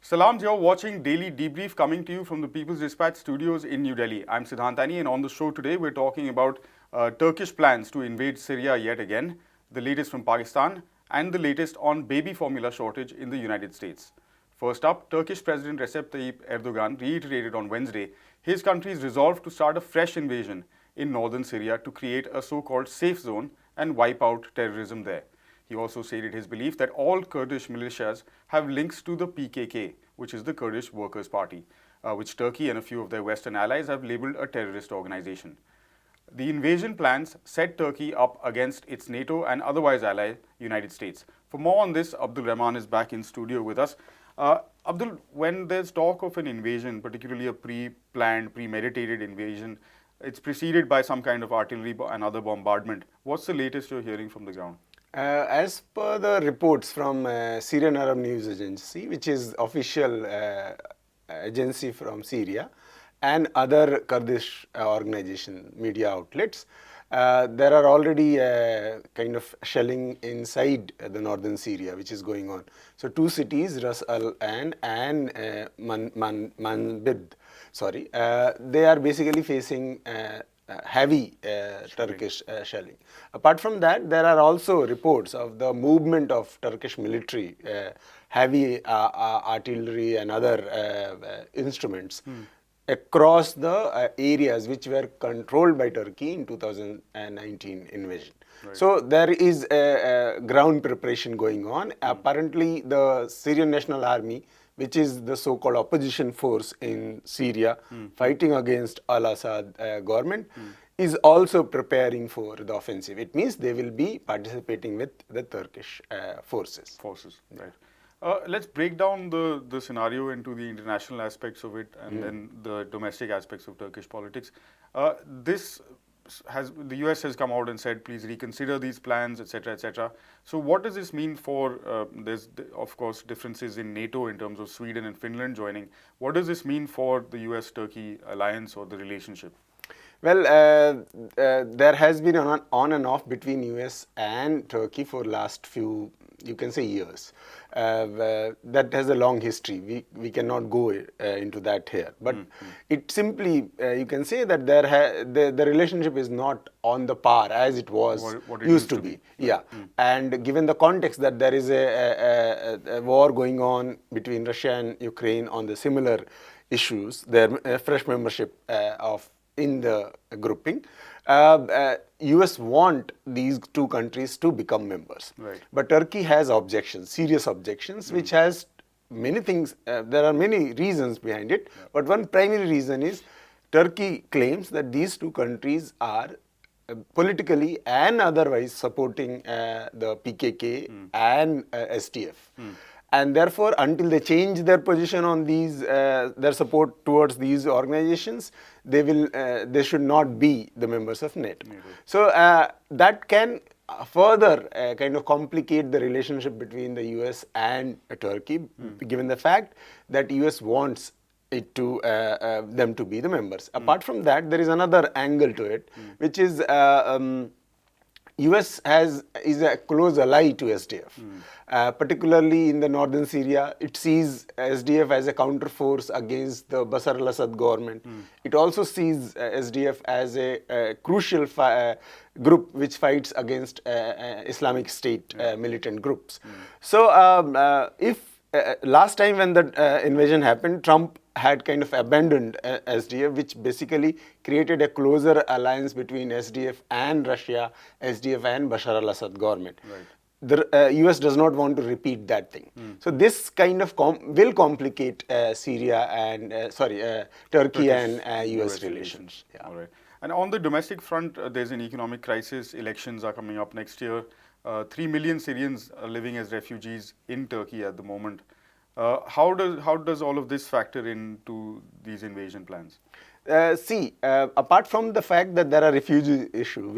Salams, you're watching Daily Debrief coming to you from the People's Dispatch studios in New Delhi. I'm Siddhantani, and on the show today we're talking about Turkish plans to invade Syria yet again, the latest from Pakistan, and the latest on baby formula shortage in the United States. First up, Turkish President Recep Tayyip Erdogan reiterated on Wednesday his country's resolve to start a fresh invasion in northern Syria to create a so-called safe zone and wipe out terrorism there. He also stated his belief that all Kurdish militias have links to the PKK, which is the Kurdish Workers' Party, which Turkey and a few of their Western allies have labeled a terrorist organization. The invasion plans set Turkey up against its NATO and otherwise ally, United States. For more on this, Abdul Rahman is back in studio with us. Abdul, when there's talk of an invasion, particularly a pre-planned, premeditated invasion, it's preceded by some kind of artillery and other bombardment. What's the latest you're hearing from the ground? As per the reports from Syrian Arab News Agency, which is official agency from Syria, and other Kurdish organization media outlets, there are already kind of shelling inside the northern Syria, which is going on. So two cities, Ras Al and Manbid, they are basically facing heavy Turkish shelling. Apart from that, there are also reports of the movement of Turkish military, heavy artillery and other instruments across the areas which were controlled by Turkey in 2019 invasion. Right. So there is a ground preparation going on. Apparently, the Syrian National Army, which is the so-called opposition force in Syria, fighting against Al-Assad government, is also preparing for the offensive. It means they will be participating with the Turkish forces. Right. Let's break down the scenario into the international aspects of it and then the domestic aspects of Turkish politics. The US has come out and said, please reconsider these plans, etc., etc. So what does this mean for, there's of course differences in NATO in terms of Sweden and Finland joining. What does this mean for the US-Turkey alliance or the relationship? Well, there has been an on and off between US and Turkey for last few, you can say, years. That has a long history. We cannot go into that here. But it simply, you can say that the relationship is not on the par as it was what it used to be. Yeah. And given the context that there is a war going on between Russia and Ukraine on the similar issues, their fresh membership in the grouping, US want these two countries to become members. Right. But Turkey has objections, serious objections, which has many things, there are many reasons behind it. Yeah. But one primary reason is Turkey claims that these two countries are politically and otherwise supporting the PKK and SDF. And therefore, until they change their position on these, their support towards these organizations, they should not be the members of NATO. So that can further kind of complicate the relationship between the US and Turkey, given the fact that US wants it to them to be the members. Apart from that, there is another angle to it, which is US is a close ally to SDF. Particularly in the northern Syria, it sees SDF as a counterforce against the Bashar al-Assad government. It also sees SDF as a crucial group which fights against Islamic State militant groups. So if last time when the invasion happened, Trump had kind of abandoned SDF, which basically created a closer alliance between SDF and Russia, SDF and Bashar al-Assad government. Right. The US does not want to repeat that thing. So this kind of will complicate Syria and Turkey and US relations. Yeah. All right. And on the domestic front, there's an economic crisis. Elections are coming up next year. 3 million Syrians are living as refugees in Turkey at the moment. How does all of this factor into these invasion plans? Apart from the fact that there are refugee issue,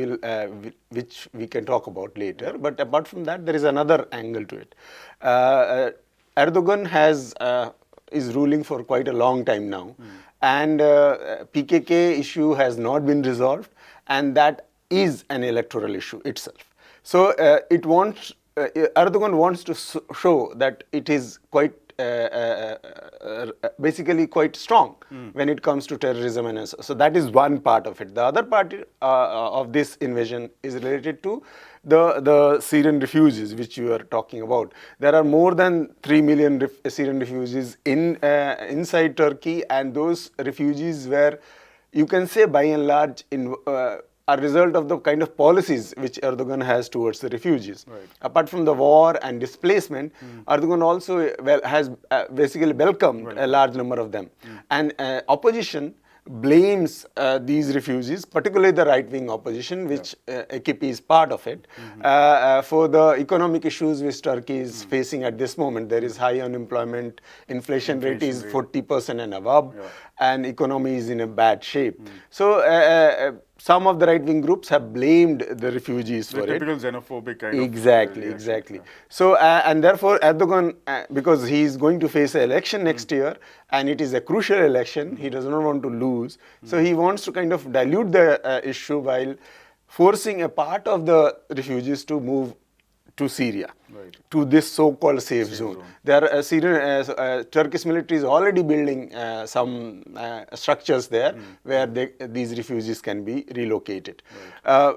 which we can talk about later, but apart from that, there is another angle to it. Erdogan is ruling for quite a long time now, and PKK issue has not been resolved, and that is an electoral issue itself. So Erdogan wants to show that it is quite basically quite strong when it comes to terrorism, and so that is one part of it. The other part of this invasion is related to the Syrian refugees, which you are talking about. There are more than 3 million Syrian refugees inside Turkey, and those refugees were, you can say, by and large, a result of the kind of policies which Erdogan has towards the refugees. Right. Apart from the war and displacement, Erdogan also has basically welcomed a large number of them. And opposition blames these refugees, particularly the right-wing opposition, which AKP is part of it, for the economic issues which Turkey is facing at this moment. There is high unemployment, inflation rate is 40% and above, and economy is in a bad shape. So some of the right-wing groups have blamed the refugees for it. Typical xenophobic kind Exactly, of exactly. So, and therefore Erdogan, because he is going to face an election next year, and it is a crucial election, he does not want to lose. So he wants to kind of dilute the issue while forcing a part of the refugees to move to Syria, to this so-called safe zone. There are Turkish military is already building some structures there where these refugees can be relocated,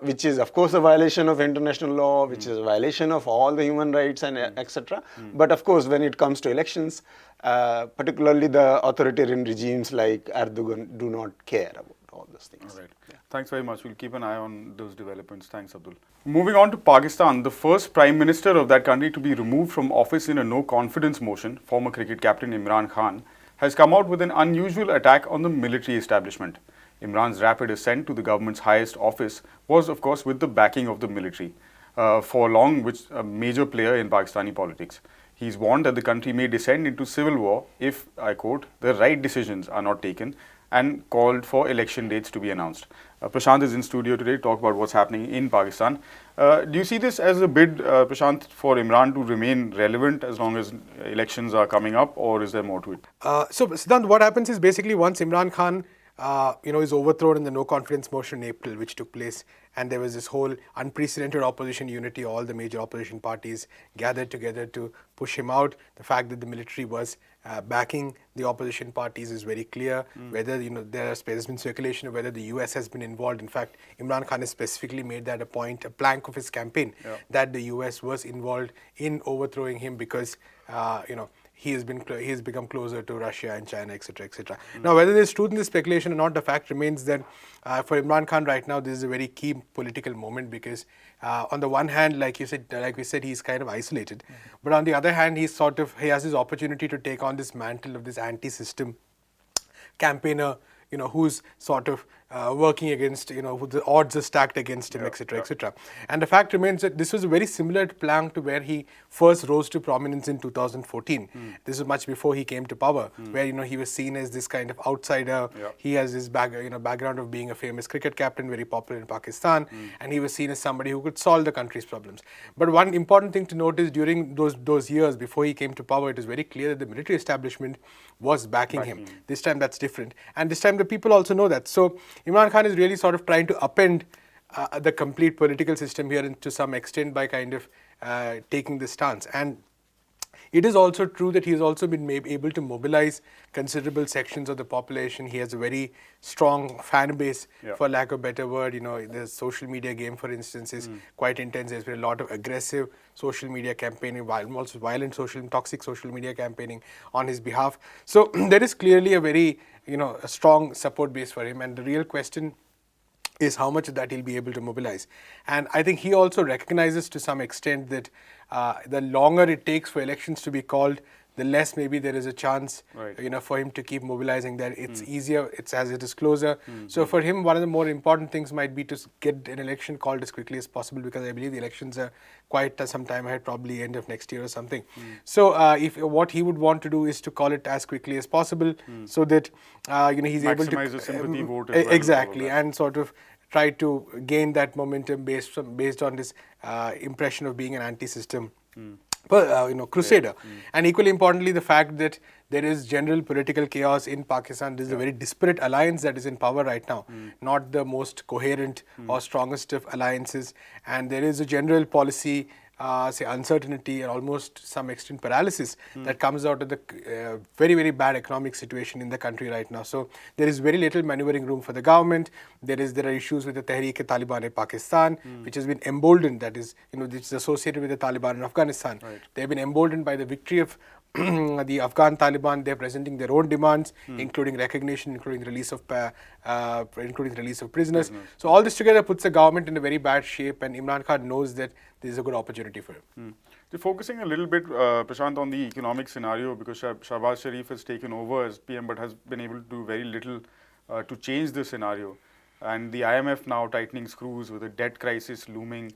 which is of course a violation of international law, which is a violation of all the human rights and etc. But of course, when it comes to elections, particularly the authoritarian regimes like Erdogan do not care about all those things. All right. Thanks very much. We'll keep an eye on those developments. Thanks, Abdul. Moving on to Pakistan, the first Prime Minister of that country to be removed from office in a no-confidence motion, former cricket captain Imran Khan, has come out with an unusual attack on the military establishment. Imran's rapid ascent to the government's highest office was, of course, with the backing of the military, for long, which a major player in Pakistani politics. He's warned that the country may descend into civil war if, I quote, the right decisions are not taken, and called for election dates to be announced. Prashant is in studio today to talk about what's happening in Pakistan. Do you see this as a bid, Prashant, for Imran to remain relevant as long as elections are coming up, or is there more to it? So, Siddhant, what happens is basically once Imran Khan is overthrown in the no confidence motion in April, which took place, and there was this whole unprecedented opposition unity. All the major opposition parties gathered together to push him out. The fact that the military was backing the opposition parties is very clear. Whether there's been speculation of whether the US has been involved. In fact, Imran Khan has specifically made that a plank of his campaign, that the US was involved in overthrowing him because he has become closer to Russia and China, etc., etc. Now, whether there's truth in this speculation or not, the fact remains that for Imran Khan right now, this is a very key political moment because on the one hand, like we said, he's kind of isolated, but on the other hand, he has his opportunity to take on this mantle of this anti-system campaigner, who's sort of working against, who the odds are stacked against him, etc., etc. And the fact remains that this was a very similar plan to where he first rose to prominence in 2014. This is much before he came to power, where he was seen as this kind of outsider. He has this background of being a famous cricket captain, very popular in Pakistan, and he was seen as somebody who could solve the country's problems. But one important thing to note is during those years before he came to power, it was very clear that the military establishment was backing him. This time that's different, and this time the people also know that. So Imran Khan is really sort of trying to upend the complete political system here to some extent by kind of taking this stance. And it is also true that he has also been able to mobilize considerable sections of the population. He has a very strong fan base, for lack of a better word. The social media game, for instance, is quite intense. There's been a lot of aggressive social media campaigning, also violent toxic social media campaigning on his behalf. So there is clearly a very, a strong support base for him. And the real question is how much of that he'll be able to mobilize. And I think he also recognizes to some extent that the longer it takes for elections to be called, the less maybe there is a chance, for him to keep mobilizing. That it's easier, it's as it is closer. So for him, one of the more important things might be to get an election called as quickly as possible, because I believe the elections are quite some time ahead, probably end of next year or something. So if what he would want to do is to call it as quickly as possible, so that he's able to maximize the sympathy vote as well, exactly, and sort of try to gain that momentum based on this impression of being an anti-system crusader. And equally importantly, the fact that there is general political chaos in Pakistan. This is a very disparate alliance that is in power right now, not the most coherent or strongest of alliances. And there is a general policy say uncertainty and almost to some extent paralysis that comes out of the very, very bad economic situation in the country right now. So there is very little maneuvering room for the government. There are issues with the Tehreek-e-Taliban-e-Pakistan, which has been emboldened, that is, which is associated with the Taliban in Afghanistan. Right. They've been emboldened by the victory of the Afghan Taliban. They're presenting their own demands, including recognition, including release of prisoners. So all this together puts the government in a very bad shape, and Imran Khan knows that this is a good opportunity for him. So focusing a little bit, Prashant, on the economic scenario, because Shahbaz Sharif has taken over as PM but has been able to do very little to change the scenario. And the IMF now tightening screws with a debt crisis looming.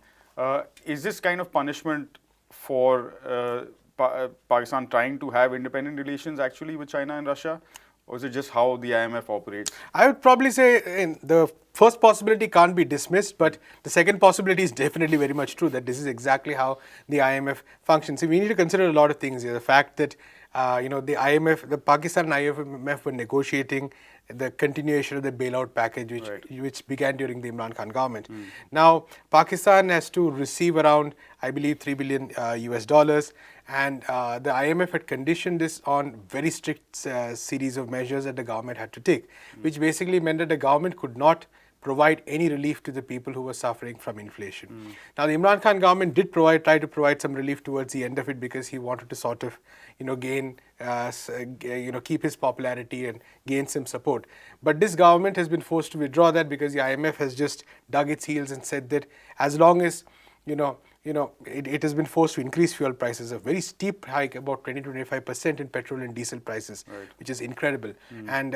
Is this kind of punishment for Pakistan trying to have independent relations actually with China and Russia? Or is it just how the IMF operates? I would probably say the first possibility can't be dismissed, but the second possibility is definitely very much true, that this is exactly how the IMF functions. So we need to consider a lot of things here. The fact that the IMF, the Pakistan and IMF were negotiating the continuation of the bailout package, which began during the Imran Khan government. Now, Pakistan has to receive around, I believe, $3 billion US dollars, and the IMF had conditioned this on very strict series of measures that the government had to take, which basically meant that the government could not provide any relief to the people who were suffering from inflation. Now, the Imran Khan government did try to provide some relief towards the end of it, because he wanted to sort of, keep his popularity and gain some support. But this government has been forced to withdraw that, because the IMF has just dug its heels and said that as long as, it has been forced to increase fuel prices, a very steep hike, about 20 to 25% in petrol and diesel prices, which is incredible. And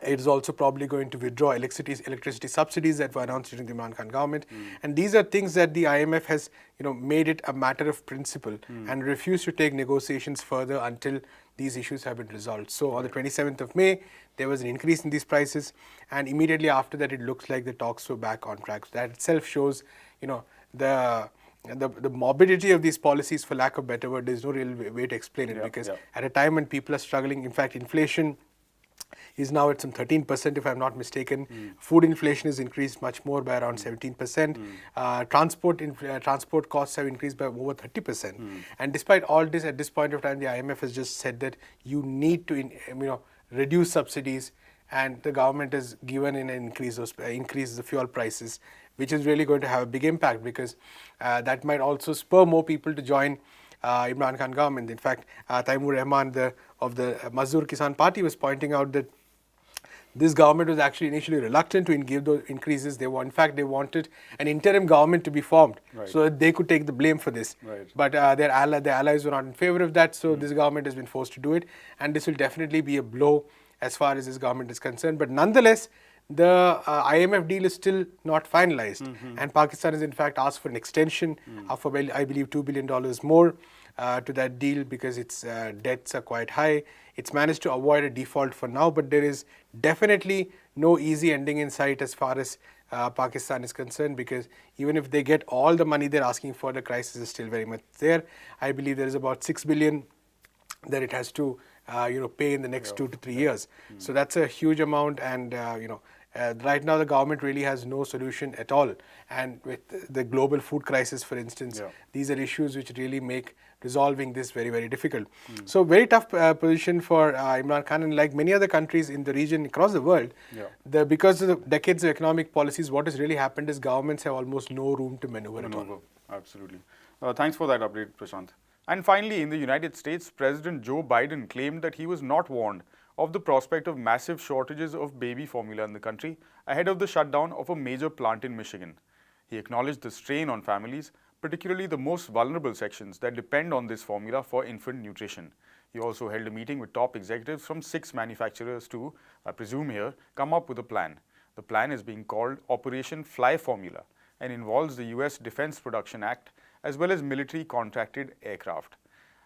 it is also probably going to withdraw electricity subsidies that were announced during the Imran Khan government. And these are things that the IMF has made it a matter of principle and refused to take negotiations further until these issues have been resolved. So on the 27th of May, there was an increase in these prices, and immediately after that, it looks like the talks were back on track. So that itself shows, the morbidity of these policies, for lack of better word. There's no real way to explain it, because at a time when people are struggling, in fact, inflation is now at some 13%, if I'm not mistaken. Food inflation has increased much more, by around 17%. Transport costs have increased by over 30%. And despite all this, at this point of time, the IMF has just said that you need to reduce subsidies, and the government has given in an increase the fuel prices, which is really going to have a big impact, because that might also spur more people to join Imran Khan government. In fact, Taimur Rahman of the Mazdoor Kisan Party was pointing out that this government was actually initially reluctant to give those increases. They wanted an interim government to be formed, so that they could take the blame for this. But their allies were not in favor of that, so this government has been forced to do it, and this will definitely be a blow as far as this government is concerned. But nonetheless, the IMF deal is still not finalized, and Pakistan has in fact asked for an extension of, I believe, $2 billion more to that deal, because its debts are quite high. It's managed to avoid a default for now, but there is definitely no easy ending in sight as far as Pakistan is concerned, because even if they get all the money they're asking for, the crisis is still very much there. I believe there is about $6 billion that it has to pay in the next 2 to 3 years. So that's a huge amount, and right now the government really has no solution at all. And with the global food crisis, for instance, these are issues which really make resolving this very, very difficult. So very tough position for Imran Khan, and like many other countries in the region across the world, because of the decades of economic policies, what has really happened is governments have almost no room to maneuver at all. Absolutely. Thanks for that update, Prashant. And finally, in the United States, President Joe Biden claimed that he was not warned of the prospect of massive shortages of baby formula in the country ahead of the shutdown of a major plant in Michigan. He acknowledged the strain on families, particularly the most vulnerable sections that depend on this formula for infant nutrition. He also held a meeting with top executives from 6 manufacturers to, I presume here, come up with a plan. The plan is being called Operation Fly Formula and involves the US Defense Production Act as well as military contracted aircraft.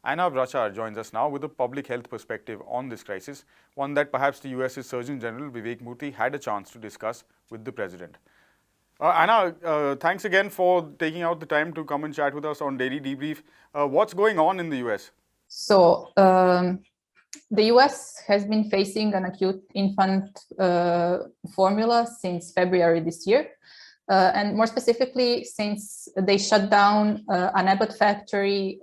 Anna Vrachar joins us now with a public health perspective on this crisis, one that perhaps the US's Surgeon General Vivek Murthy had a chance to discuss with the President. Anna, thanks again for taking out the time to come and chat with us on Daily Debrief. What's going on in the US? So, the US has been facing an acute infant formula since February this year. and more specifically, since they shut down an Abbott factory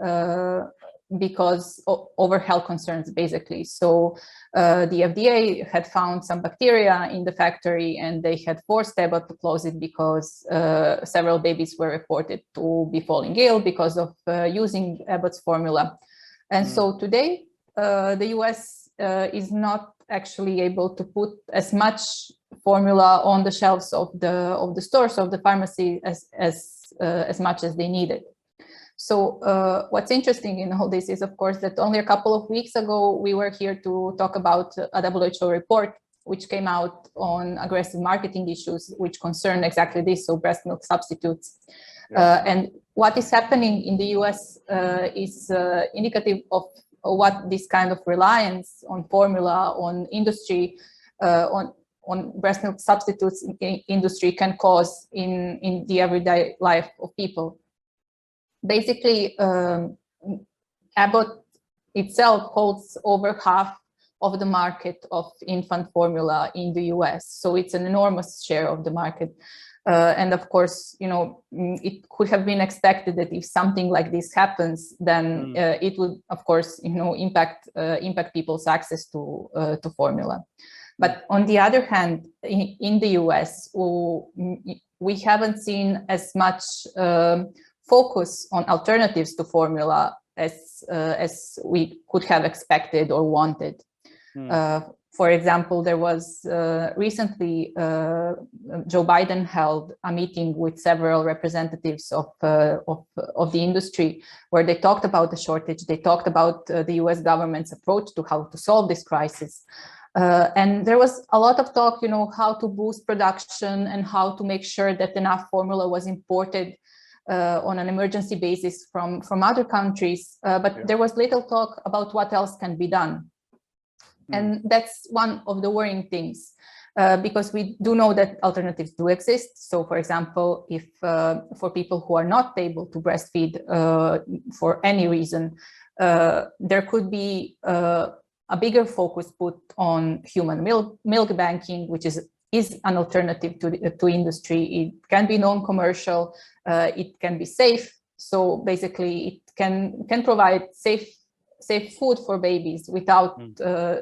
because over health concerns, basically. So the FDA had found some bacteria in the factory, and they had forced Abbott to close it because several babies were reported to be falling ill because of using Abbott's formula. And so today, the US is not actually able to put as much formula on the shelves of the stores, of the pharmacy, as much as they needed. So what's interesting in all this is, of course, that only a couple of weeks ago, we were here to talk about a WHO report, which came out on aggressive marketing issues, which concern exactly this, so breast milk substitutes. And what is happening in the US is indicative of what this kind of reliance on formula, on industry, on breast milk substitutes industry can cause in the everyday life of people. Basically, Abbott itself holds over half of the market of infant formula in the US. So it's an enormous share of the market. And of course, you know, it could have been expected that if something like this happens, then it would, of course, you know, impact people's access to formula. But on the other hand, in the US, we haven't seen as much focus on alternatives to formula as we could have expected or wanted. For example, there was recently Joe Biden held a meeting with several representatives of the industry, where they talked about the shortage. They talked about the US government's approach to how to solve this crisis. And there was a lot of talk, you know, how to boost production and how to make sure that enough formula was imported on an emergency basis from other countries. But there was little talk about what else can be done. And that's one of the worrying things, because we do know that alternatives do exist. So, for example, if for people who are not able to breastfeed for any reason, there could be a bigger focus put on human milk banking, which is an alternative to industry. It can be non-commercial, it can be safe. So basically, it can provide safe food for babies without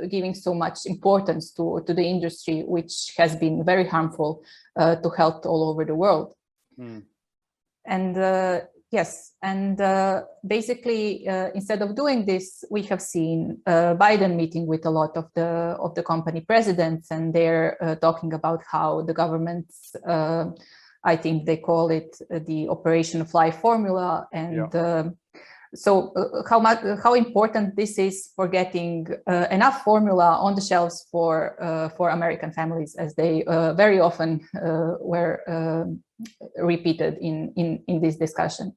giving so much importance to the industry, which has been very harmful to health all over the world. And yes, and basically, instead of doing this, we have seen Biden meeting with a lot of the company presidents, and they're talking about how the government's, I think they call it the Operation Fly formula, and so how important this is for getting enough formula on the shelves for American families, as they very often were repeated in this discussion.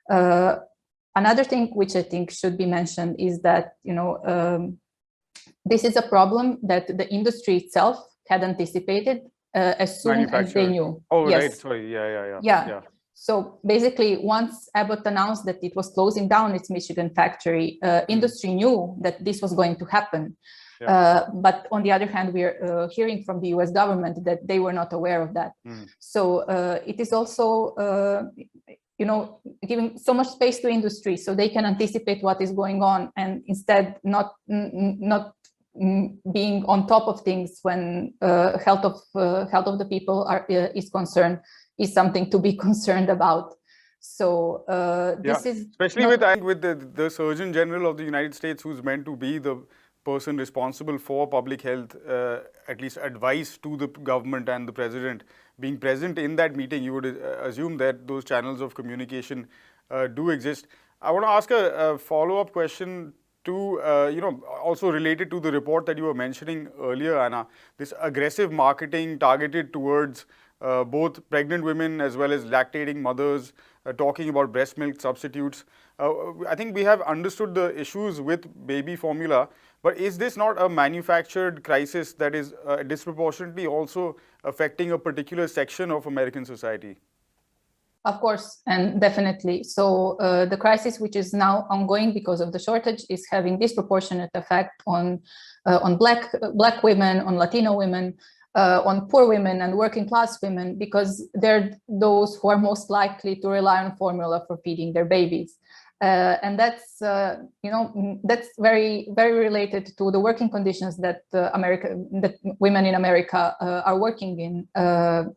Another thing which I think should be mentioned is that, you know, this is a problem that the industry itself had anticipated as soon as they knew. Oh, yes. Right. Sorry. Yeah. So basically, once Abbott announced that it was closing down its Michigan factory, industry knew that this was going to happen. But on the other hand, we're hearing from the US government that they were not aware of that. So it is also, you know, giving so much space to industry so they can anticipate what is going on, and instead not being on top of things when health of the people is concerned, is something to be concerned about. So this is especially with the Surgeon General of the United States, who's meant to be the person responsible for public health, at least advice to the government and the president, being present in that meeting. You would assume that those channels of communication do exist. I want to ask a follow-up question to, you know, also related to the report that you were mentioning earlier, Anna, this aggressive marketing targeted towards both pregnant women as well as lactating mothers, talking about breast milk substitutes. I think we have understood the issues with baby formula, but is this not a manufactured crisis that is disproportionately also affecting a particular section of American society? Of course, and definitely. So the crisis, which is now ongoing because of the shortage, is having disproportionate effect on Black women, on Latino women, on poor women and working class women, because they're those who are most likely to rely on formula for feeding their babies. And that's, that's very, very related to the working conditions that that women in America are working in.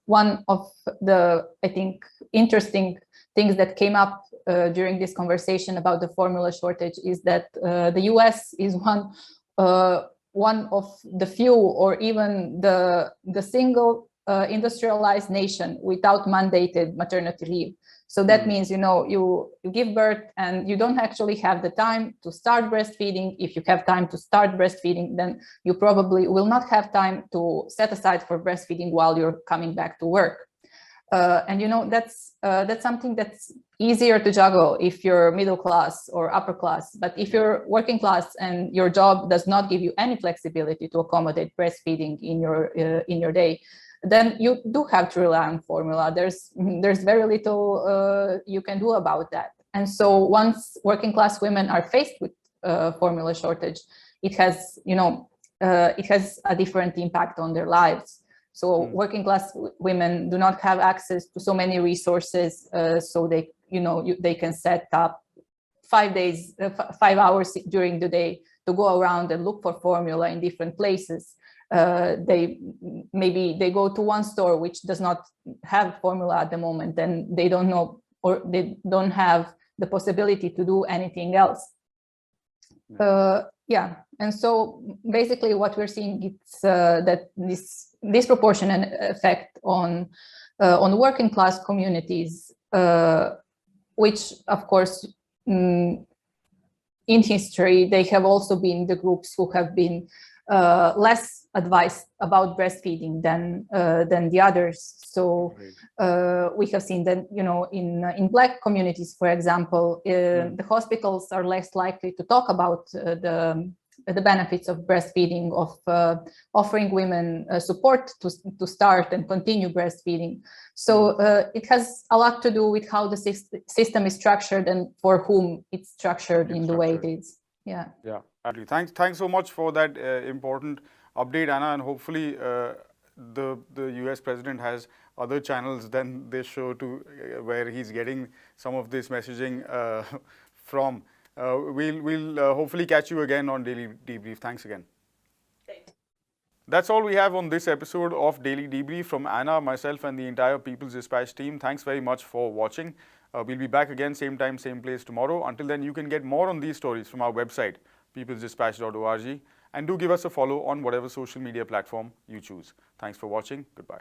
One of the, I think, interesting things that came up during this conversation about the formula shortage is that the US is one of the few, or even the single industrialized nation without mandated maternity leave. So that means, you give birth and you don't actually have the time to start breastfeeding. If you have time to start breastfeeding, then you probably will not have time to set aside for breastfeeding while you're coming back to work. And that's something that's easier to juggle if you're middle class or upper class. But if you're working class and your job does not give you any flexibility to accommodate breastfeeding in your day, then you do have to rely on formula. There's very little you can do about that. And so once working class women are faced with formula shortage, it has a different impact on their lives. So working class women do not have access to so many resources, so they can set up 5 hours during the day to go around and look for formula in different places. They go to one store which does not have formula at the moment, and they don't know, or they don't have the possibility to do anything else. And so basically what we're seeing is that this disproportionate effect on working class communities, which of course in history they have also been the groups who have been less advised about breastfeeding than the others. So we have seen that, in Black communities, for example, the hospitals are less likely to talk about the benefits of breastfeeding, of offering women support to start and continue breastfeeding. So it has a lot to do with how the system is structured and for whom it's structured in the way it is. Yeah. Yeah. Thanks so much for that important update, Anna, and hopefully the US president has other channels than this show to where he's getting some of this messaging from. We'll hopefully catch you again on Daily Debrief. Thanks again. That's all we have on this episode of Daily Debrief. From Anna, myself, and the entire People's Dispatch team, thanks very much for watching. We'll be back again, same time, same place tomorrow. Until then, you can get more on these stories from our website, peoplesdispatch.org, and do give us a follow on whatever social media platform you choose. Thanks for watching. Goodbye.